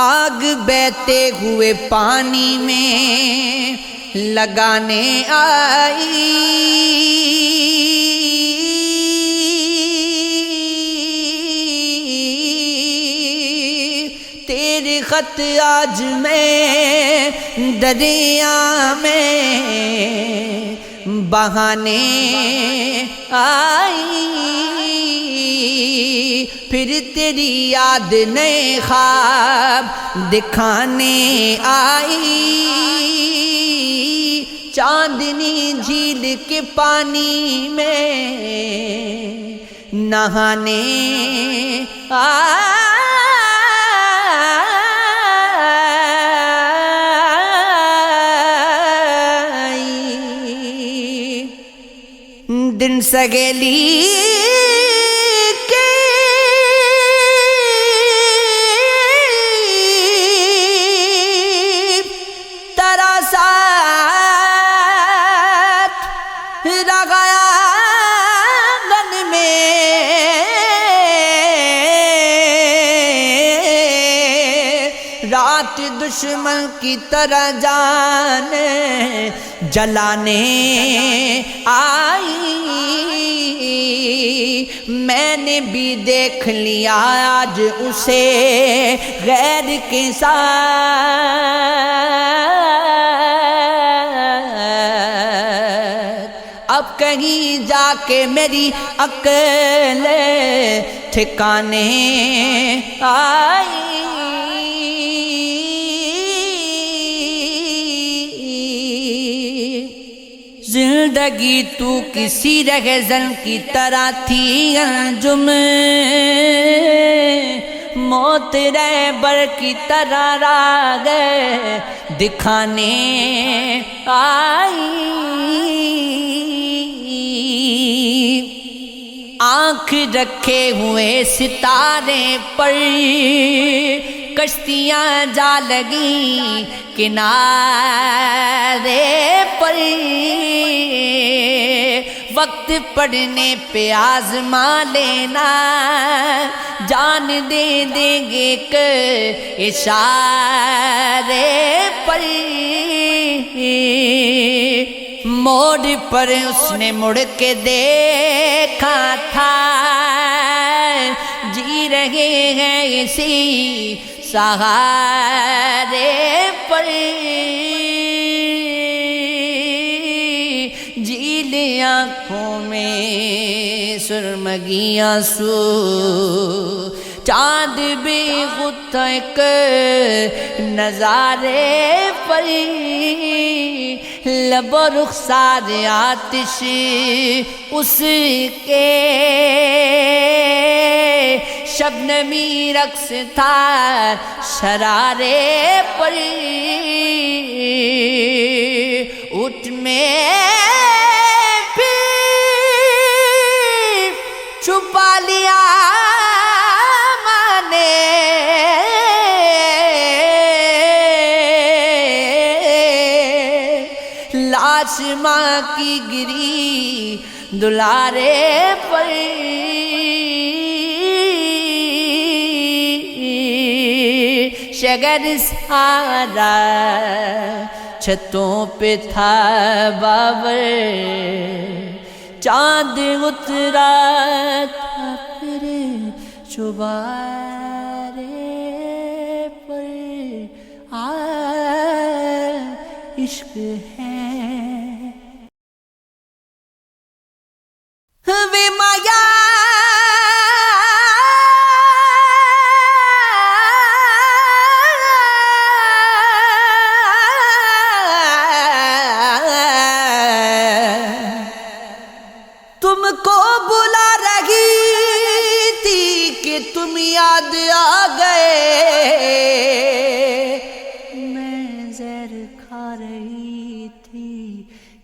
آگ بہتے ہوئے پانی میں لگانے آئی، تیرے خط آج میں دریا میں بہانے آئی، پھر تیری یاد نئے خواب دکھانے آئی، چاندنی جھیل کے پانی میں نہانے آئی، دن سگیلی کے طرح ساتھ رگایا گن میں، رات دشمن کی طرح جان جلانے آئی، میں نے بھی دیکھ لیا آج اسے غیر کے ساتھ، اب کہیں جا کے میری عقل ٹھکانے آئی، زندگی تو کسی رہزن کی طرح تھی انجم، موت رہبر کی طرح راہ دکھانے آئی، آنکھ رکھے ہوئے ستارے پر کشتیاں جا لگیں کنارے پر، وقت پڑنے پہ آزما لینا، جان دے دیں گے ایک اشارے پر، موڑ پر اس نے مڑ کے دیکھا تھا، جی رہے ہیں اسی سہارے پر، جھیل آنکھوں میں سرمگی آنسو، چاند بے خود ایک نظارے پر، لب و رخسار آتش اس کے شبنمی رقص تھا شرارے پر، اٹھ میں پھر چھپا لیا میں نے لاش ماں کی گری دلارے پر، شگر سارا چھتوں پہ تھا باور، چاند اترا تھا پھر چوبارے پر، عشق ہے وے مایا تم کو بلا رہی تھی کہ تم یاد آ گئے، میں زہر کھا رہی تھی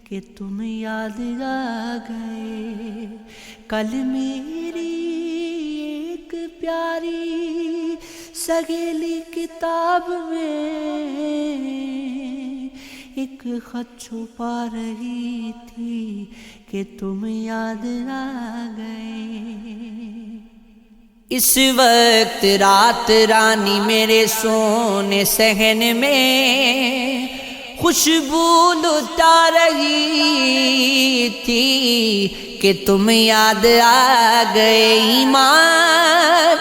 کہ تم یاد آ گئے، کل میری ایک پیاری سگیلی کتاب میں ایک خط چھپا رہی تھی، کہ تم یاد آ گئے. اس وقت رات رانی میرے سونے صحن میں خوشبو لٹا رہی تھی کہ تم یاد آ گئے ایمان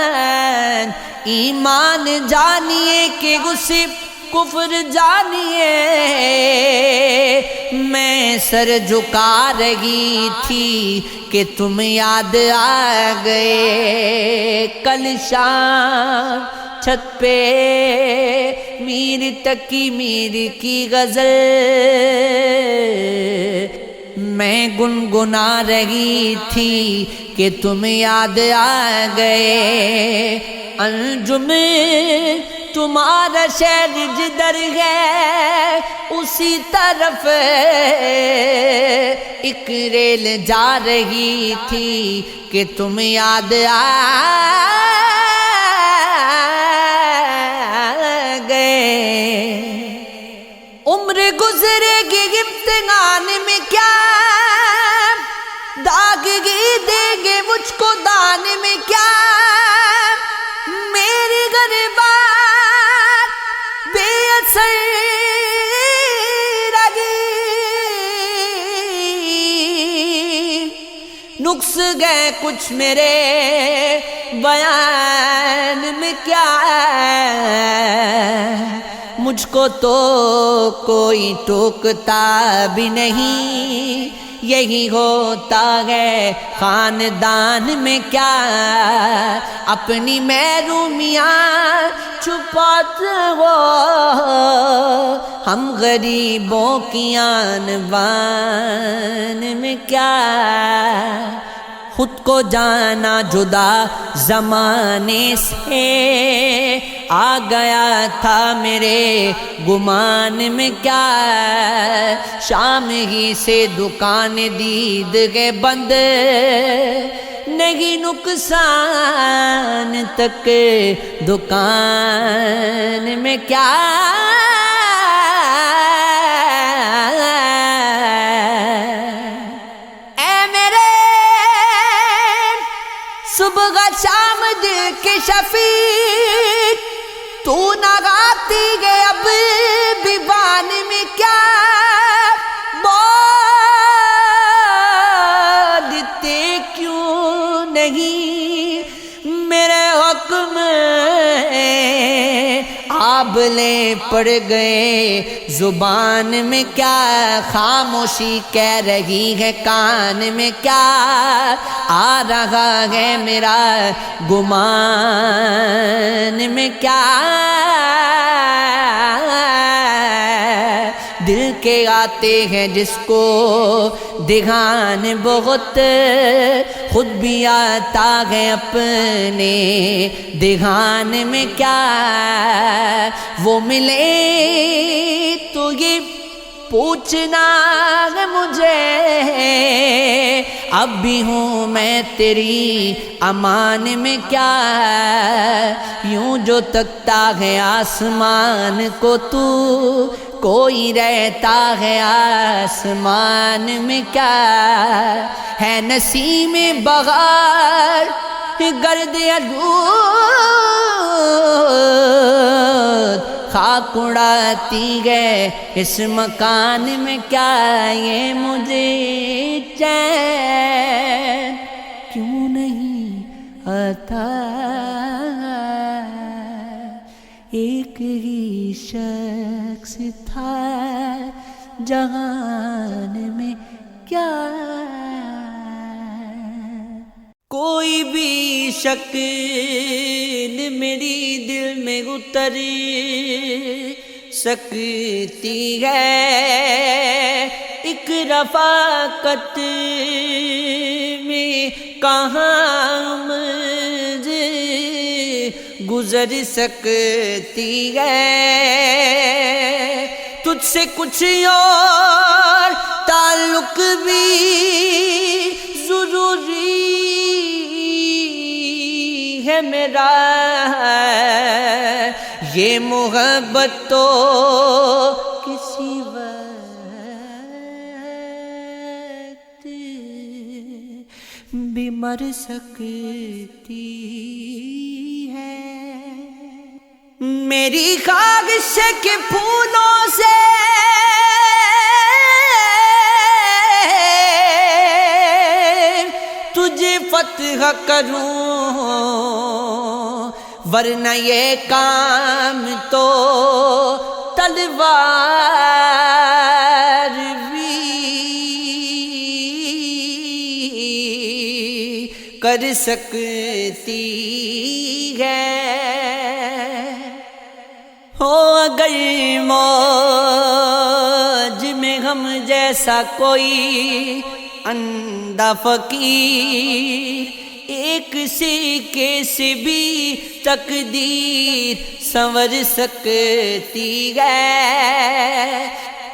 ایمان ایمان جانیے کہ غصے کفر جانیے میں سر جھکا رہی تھی کہ تم یاد آ گئے کل شام چھت پہ میر تقی میر کی غزل میں گنگنا رہی تھی کہ تم یاد آ گئے انجم تمہارا شہر جدھر ہے اسی طرف ایک ریل جا رہی تھی کہ تم یاد آ گئے عمر گزرے گی امتحان میں کیا داغ گی دیں گے مجھ کو دان میں کیا میری غربت بے اثر رہی نقص گئے کچھ میرے بیان میں کیا مجھ کو تو کوئی ٹوکتا بھی نہیں یہی ہوتا ہے خاندان میں کیا اپنی محرومیاں چھپاتے ہو ہم غریبوں کی آن بان میں کیا خود کو جانا جدا زمانے سے آ گیا تھا میرے گمان میں کیا شام ہی سے دکان دید گئے بند نہیں نقصان تک دکان میں کیا صبح شام دل کے شفیق تو نہ گاتی گئے اب دیوان میں کیا بولتے کیوں نہیں میرے حق میں آبلے پڑ گئے زبان میں کیا خاموشی کہہ رہی ہے کان میں کیا آ رہا ہے میرا گمان میں کیا دل کے آتے ہیں جس کو دھیان بہت خود بھی آتا ہے اپنے دھیان میں کیا وہ ملے تو یہ پوچھنا ہے مجھے اب بھی ہوں میں تیری امان میں کیا یوں جو تکتا ہے آسمان کو تو کوئی رہتا ہے آسمان میں کیا ہے نسیم بہار گرد آلود خاک اڑاتی ہے اس مکان میں کیا یہ مجھے چین کیوں نہیں آتا ایک ہی شخص تھا جہان میں کیا کوئی بھی شکل میری دل میں اتر سکتی ہے ایک رفاقت میں کہاں مجھے گزر سکتی ہے تجھ سے کچھ اور تعلق بھی ضروری ہے میرا یہ محبت تو کسی بھی مر سکتی ہے۔ میری خواہش ہے کہ پھولوں سے تجھے فتح کروں، ورنہ یہ کام تو تلوار بھی کر سکتی ہے۔ ہو اگر موج میں ہم جیسا کوئی اندھا فقیر، ایک سکے سے بھی تقدیر سنور سکتی ہے۔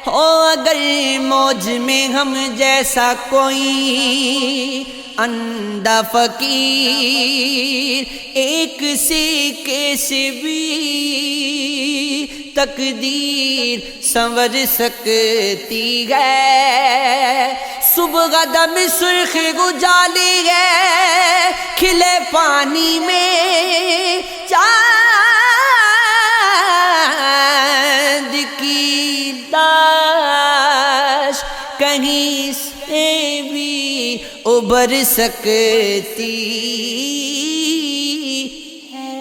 ہو اگر موج میں ہم جیسا کوئی اندھا فقیر، ایک سکے سے بھی تقدیر سنور سکتی ہے۔ صبح دم سرخ اجالی ہے، کھلے پانی میں چاند کی لاش کہیں سے بھی ابھر سکتی ہے۔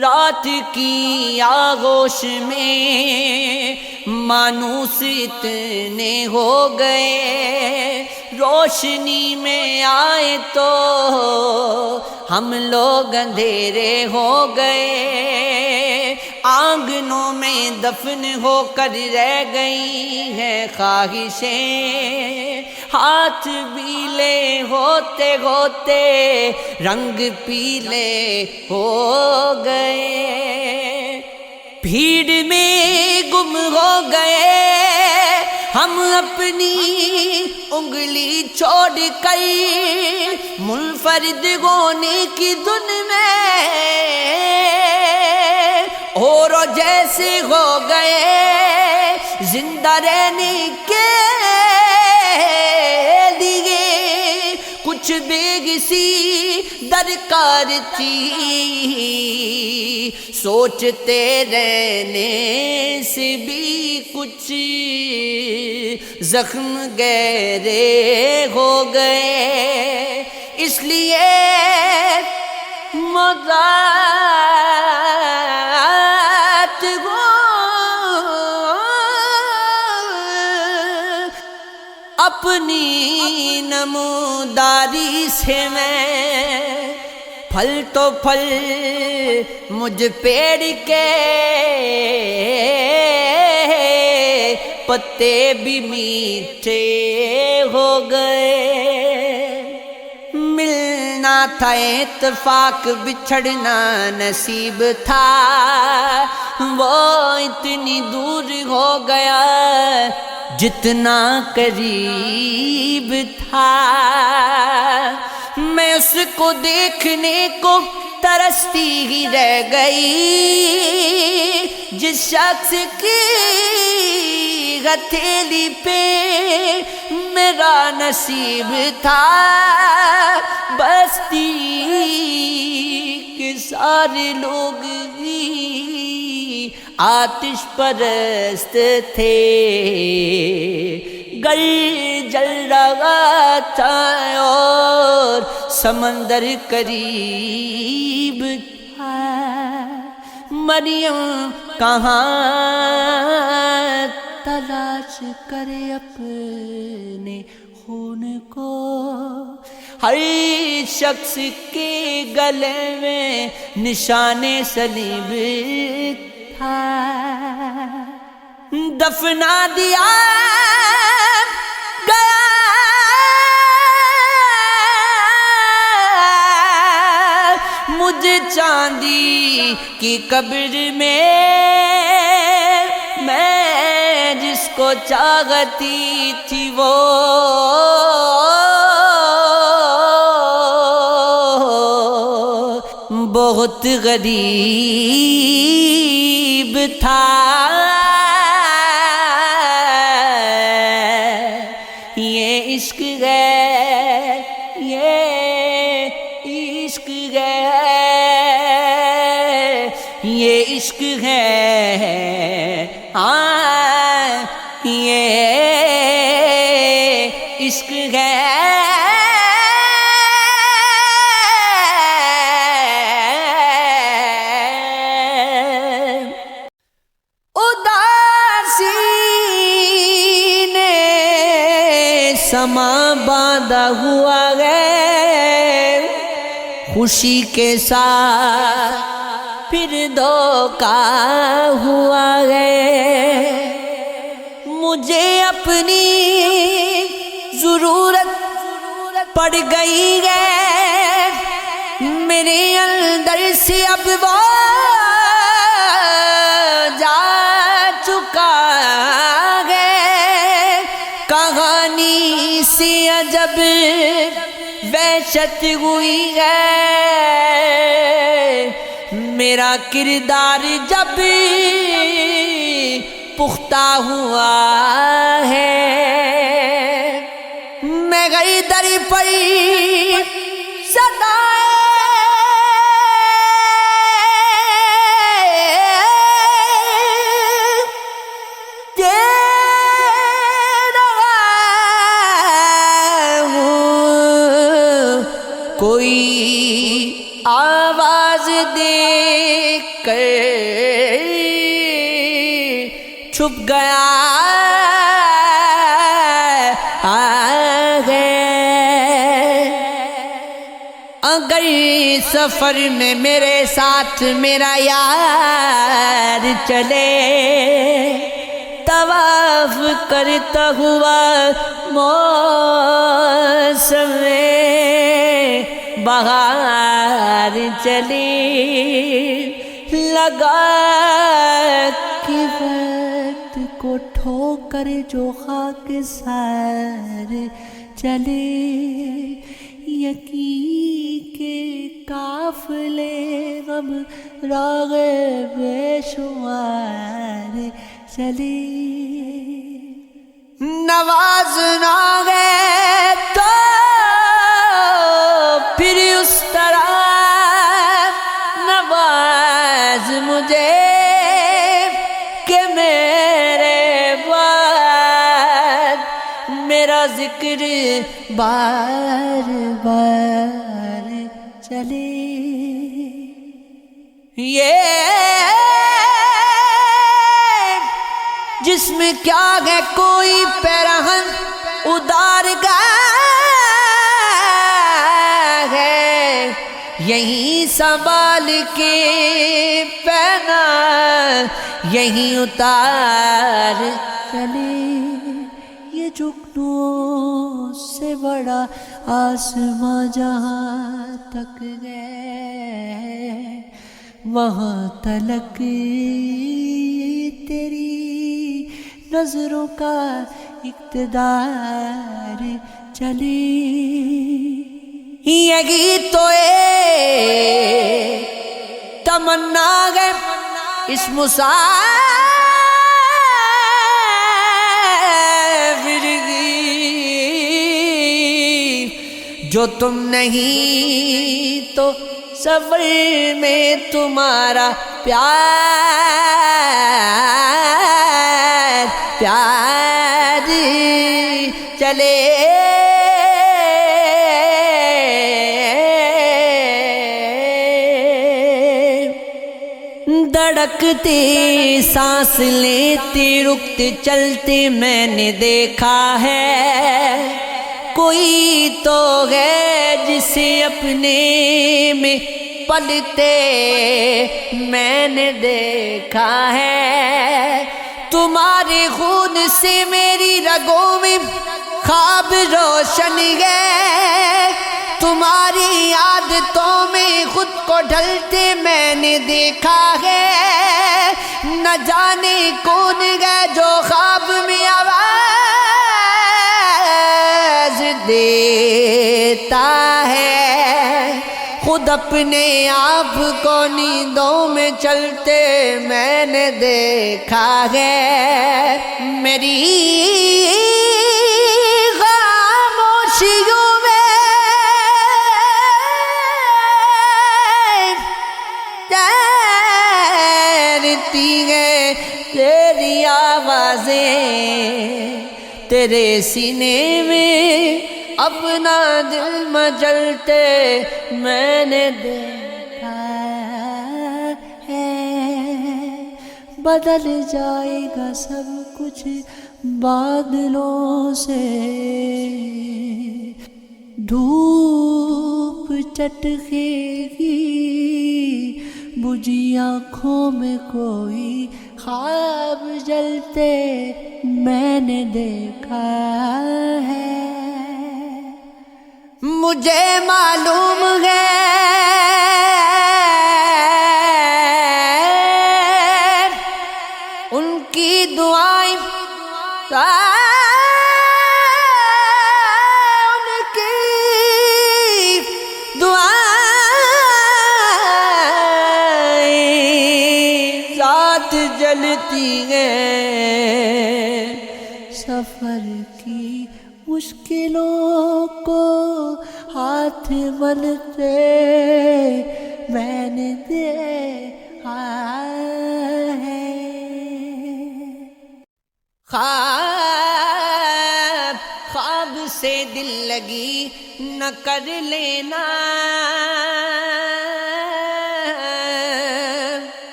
رات کی آغوش میں مانوس اتنے ہو گئے، روشنی میں آئے تو ہم لوگ اندھیرے ہو گئے۔ آنگنوں میں دفن ہو کر رہ گئی ہیں خواہشیں، ہاتھ پیلے ہوتے ہوتے رنگ پیلے ہو گئے۔ بھیڑ میں گم ہو گئے ہم اپنی انگلی چھوڑ کر، منفرد ہونے کی دھن میں اور جیسے ہو گئے زندہ رہنے کے لیے کچھ بےغسی درکار تھی، سوچتے رہنے سے بھی کچھ زخم گہرے ہو گئے۔ اس لیے مذاق ہو اپنی نموداری سے میں، پھل تو پھل مجھ پیڑ کے، پتے بھی میٹھے ہو گئے۔ ملنا تھا اتفاق، بچھڑنا نصیب تھا، وہ اتنی دور ہو گیا جتنا قریب تھا۔ میں اس کو دیکھنے کو ترستی ہی رہ گئی جس شخص کی ہتھیلی پہ میرا نصیب تھا۔ بستی کے سارے لوگ بھی آتش پرست تھے، گل جل رہا تھا اور سمندر قریب تھا۔ مریم کہاں تلاش کرے اپنے خون کو، ہر شخص کے گلے میں نشان صلیب تھا۔ دفنا دیا گیا مجھے چاندی کی قبر میں، میں جس کو چاہتی تھی وہ بہت غریب تھا۔ یہ عشق ہے یہ عشق ہے، یہ عشق ہے، ہاں یہ عشق ہے۔ سما باندھا ہوا ہے خوشی کے ساتھ، پھر دھوکا ہوا ہے۔ مجھے اپنی ضرورت پڑ گئی ہے، میرے اندر سے اب وہ جا چکا ہے۔ کہانی سے عجب وحشت ہوئی ہے، میرا کردار جب پختہ ہوا ہے۔ میں گئی در پر کوئی آواز دے کر چھپ گیا ہے۔ اگر سفر میں میرے ساتھ میرا یار چلے، طواف کرتا ہوا موسم بہار چلی، لگا کہ وقت کو ٹھوکر جو خاک سار چلے، یقین کے قافلے غم راغ بے شمار چلے۔ نوازنا گئے تو پھر اس طرح نواز مجھے کہ میرے بعد میرا ذکر بار بار چلے۔ یہ جسم کیا ہے کوئی پیرہن ادار گیا ہے، یہیں سنبھال کے پہنا یہیں اتار چلے۔ یہ جھکنوں سے بڑا آسماں جہاں تک گئے، وہاں تلک تیری نظروں کا اقتدار چلے۔ یہی تو تمنا ہے اس مسافر کی، جو تم نہیں تو سفر میں تمہارا پیار چلے۔ دھڑکتے سانس لیتے رکتے چلتے میں نے دیکھا ہے، کوئی تو ہے جسے اپنے میں پلتے میں نے دیکھا ہے۔ تمہارے خون سے میری رگوں میں خواب روشن ہے، تمہاری عادتوں میں خود کو ڈھلتے میں نے دیکھا ہے۔ نہ جانے کون ہے جو خواب میں آواز دیتا ہے، خود اپنے آپ کو نیندوں میں چلتے میں نے دیکھا ہے۔ میری خاموشیوں میں تیرے سینے میں اپنا دل مچلتے میں نے دیکھا ہے، بدل جائے گا سب کچھ بادلوں سے، دھوپ چٹکے گی بجھی آنکھوں میں کوئی خواب جلتے میں نے دیکھا ہے، مجھے معلوم ہے ان کی دعائیں جلتی ہیں، سفر کی مشکلوں کو ہاتھ ملتے میں نے دیکھا ہے، خواب سے دل لگی نہ کر لینا،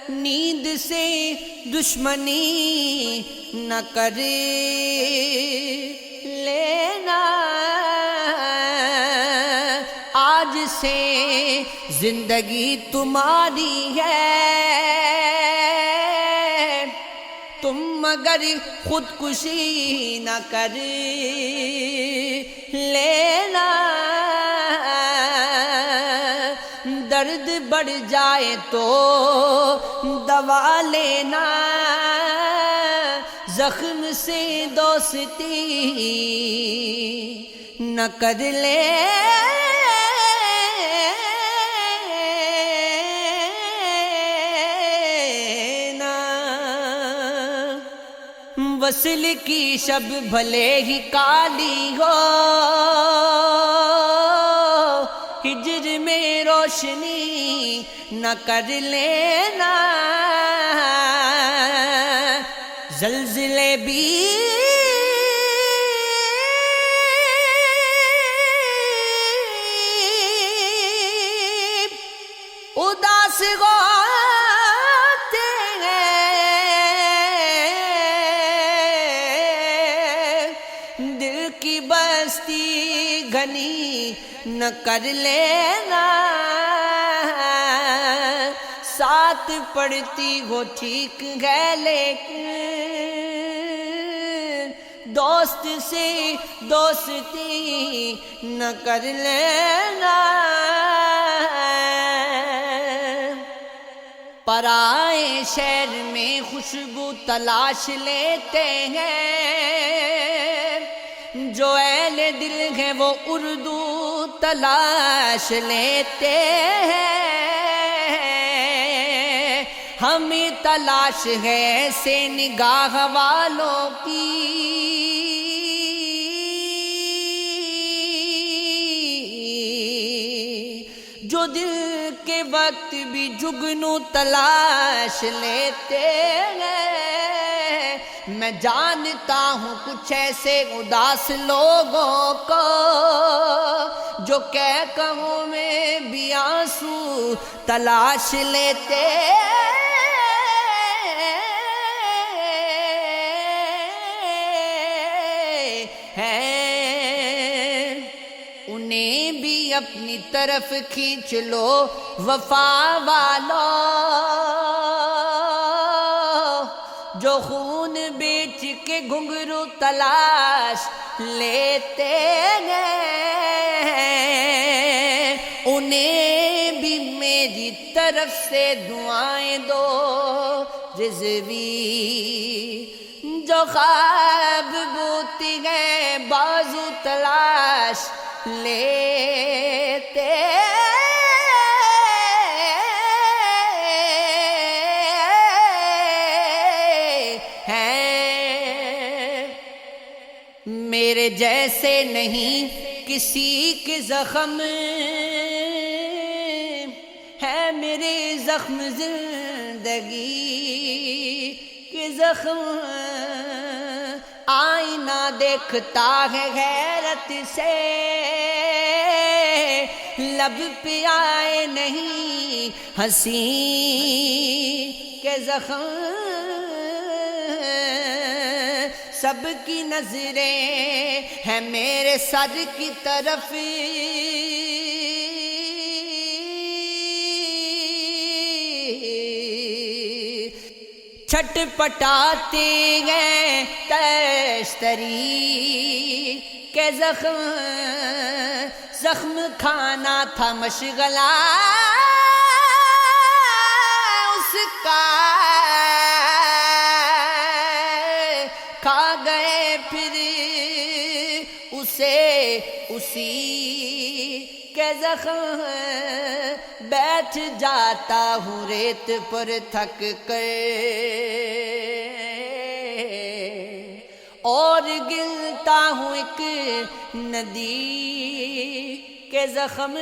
نیند سے دشمنی نہ کر لینا، آج سے زندگی تمہاری ہے، تم مگر خودکشی نہ کر لینا، درد بڑھ جائے تو دوا لینا، زخم سے دوستی نہ کر لینا، وصل کی شب بھلے ہی کالی ہو، ہجر میں روشنی نہ کر لینا، زلزلے بھی اداس ہوتے ہیں، دل کی بستی گھنی نہ کر لینا، ساتھ پڑھتی ہو ٹھیک ہے لیکن دوست سے دوستی نہ کر لینا، پرائے شہر میں خوشبو تلاش لیتے ہیں، جو اہل دل ہیں وہ اردو تلاش لیتے ہیں، ہمیں تلاش ہے ایسے نگاہ والوں کی جو دل کے وقت بھی جگنو تلاش لیتے ہیں، میں جانتا ہوں کچھ ایسے اداس لوگوں کو جو کہوں میں بھی آنسو تلاش لیتے ہیں، انہیں بھی اپنی طرف کھینچ لو وفا والو، جو خون بیچ کے گھنگرو تلاش لیتے ہیں، انہیں بھی میری طرف سے دعائیں دو رضوی، جو خواب بوتی ہیں بازو تلاش لیتے ہیں، میرے جیسے نہیں کسی کے زخم ہے، میرے زخم زندگی کے زخم آئینہ دیکھتا ہے غیرت سے، لب پہ آئے نہیں ہنسی کے زخم، سب کی نظریں ہیں میرے سر کی طرف، چھٹ پٹاتے ہیں تشتری کے زخم، زخم کھانا تھا مشغلہ اس کا، کھا گئے پھر اسے اسی کے زخم، بیٹھ جاتا ہوں ریت پر تھک کر اور گرتا ہوں ایک ندی کے زخم